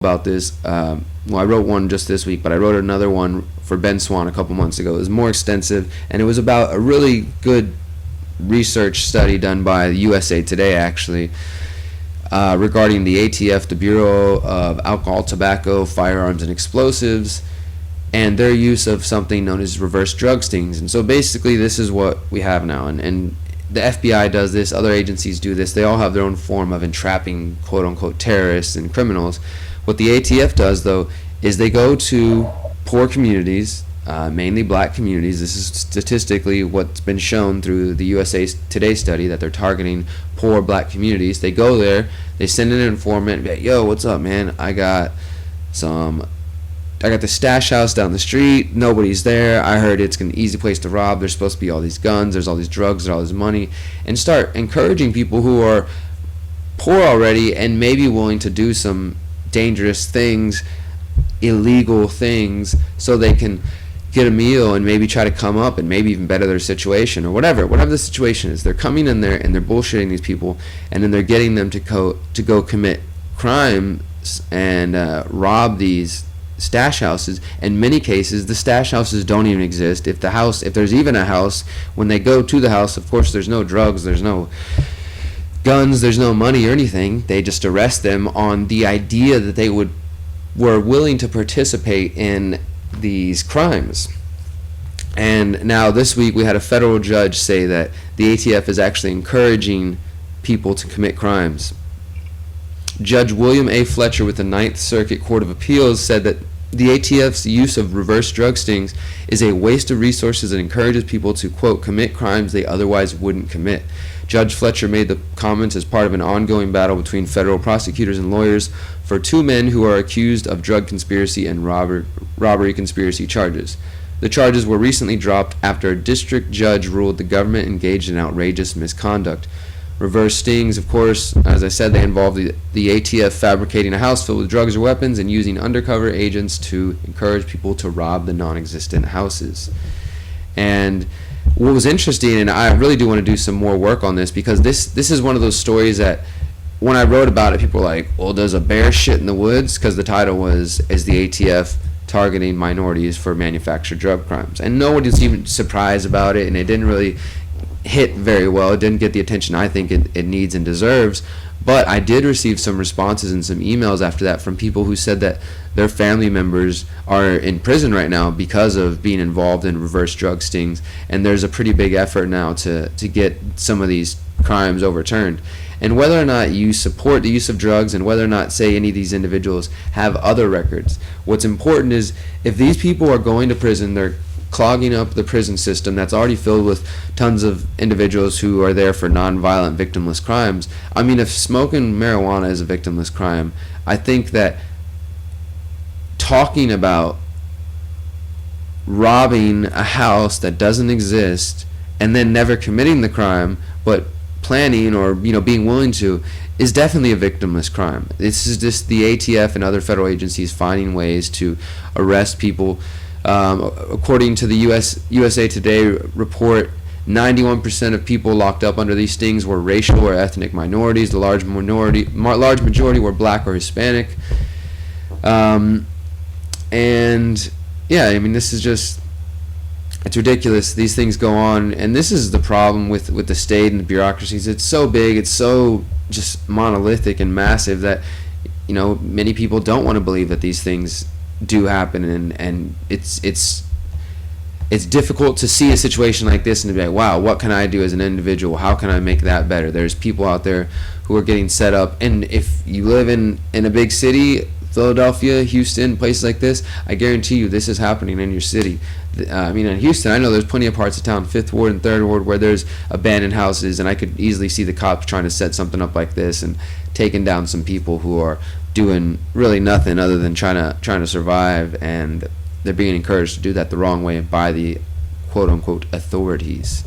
about this. I wrote one just this week, but I wrote another one for Ben Swan a couple months ago. It was more extensive, and it was about a really good research study done by USA Today, actually, regarding the ATF, the Bureau of Alcohol, Tobacco, Firearms, and Explosives, and their use of something known as reverse drug stings. And so basically this is what we have now, and the FBI does this, other agencies do this. They all have their own form of entrapping quote-unquote terrorists and criminals. What the ATF does, though, is they go to poor communities, mainly black communities. This is statistically what's been shown through the USA Today study, that they're targeting poor black communities. They go there, they send in an informant, and be like, yo, what's up, man? I got the stash house down the street. Nobody's there. I heard it's an easy place to rob. There's supposed to be all these guns. There's all these drugs. There's all this money. And start encouraging people who are poor already and maybe willing to do some dangerous things, illegal things, so they can get a meal and maybe try to come up and maybe even better their situation or whatever the situation is. They're coming in there and they're bullshitting these people, and then they're getting them to go commit crimes and rob these stash houses. In many cases, the stash houses don't even exist. If there's even a house, when they go to the house, of course, there's no drugs, there's no guns, there's no money or anything. They just arrest them on the idea that they were willing to participate in these crimes. And now this week we had a federal judge say that the ATF is actually encouraging people to commit crimes. Judge William A. Fletcher with the Ninth Circuit Court of Appeals said that the ATF's use of reverse drug stings is a waste of resources and encourages people to, quote, commit crimes they otherwise wouldn't commit. Judge Fletcher made the comments as part of an ongoing battle between federal prosecutors and lawyers for two men who are accused of drug conspiracy and robbery conspiracy charges. The charges were recently dropped after a district judge ruled the government engaged in outrageous misconduct. Reverse stings, of course, as I said, they involve the ATF fabricating a house filled with drugs or weapons and using undercover agents to encourage people to rob the non-existent houses. And what was interesting, and I really do want to do some more work on this, because this is one of those stories that when I wrote about it, people were like, well, does a bear shit in the woods? Because the title was, is the ATF targeting minorities for manufactured drug crimes? And no one was even surprised about it, and it didn't really hit very well. It didn't get the attention I think it needs and deserves. But I did receive some responses and some emails after that from people who said that their family members are in prison right now because of being involved in reverse drug stings, and there's a pretty big effort now to get some of these crimes overturned. And whether or not you support the use of drugs, and whether or not, say, any of these individuals have other records, what's important is if these people are going to prison, they're clogging up the prison system that's already filled with tons of individuals who are there for non-violent victimless crimes. I mean, if smoking marijuana is a victimless crime, I think that talking about robbing a house that doesn't exist and then never committing the crime but planning or being willing to is definitely a victimless crime. This is just the ATF and other federal agencies finding ways to arrest people. According to the USA Today report, 91% of people locked up under these stings were racial or ethnic minorities. The large majority were black or Hispanic. And yeah, I mean, this is just, it's ridiculous. These things go on, and this is the problem with the state and the bureaucracies. It's so big, it's so just monolithic and massive that many people don't want to believe that these things do happen, and it's difficult to see a situation like this and to be like, wow, what can I do as an individual? How can I make that better? There's people out there who are getting set up, and if you live in a big city, Philadelphia, Houston, places like this, I guarantee you this is happening in your city. I mean, in Houston, I know there's plenty of parts of town, 5th Ward and 3rd Ward, where there's abandoned houses, and I could easily see the cops trying to set something up like this and taking down some people who are doing really nothing other than trying to survive, and they're being encouraged to do that the wrong way by the quote-unquote authorities.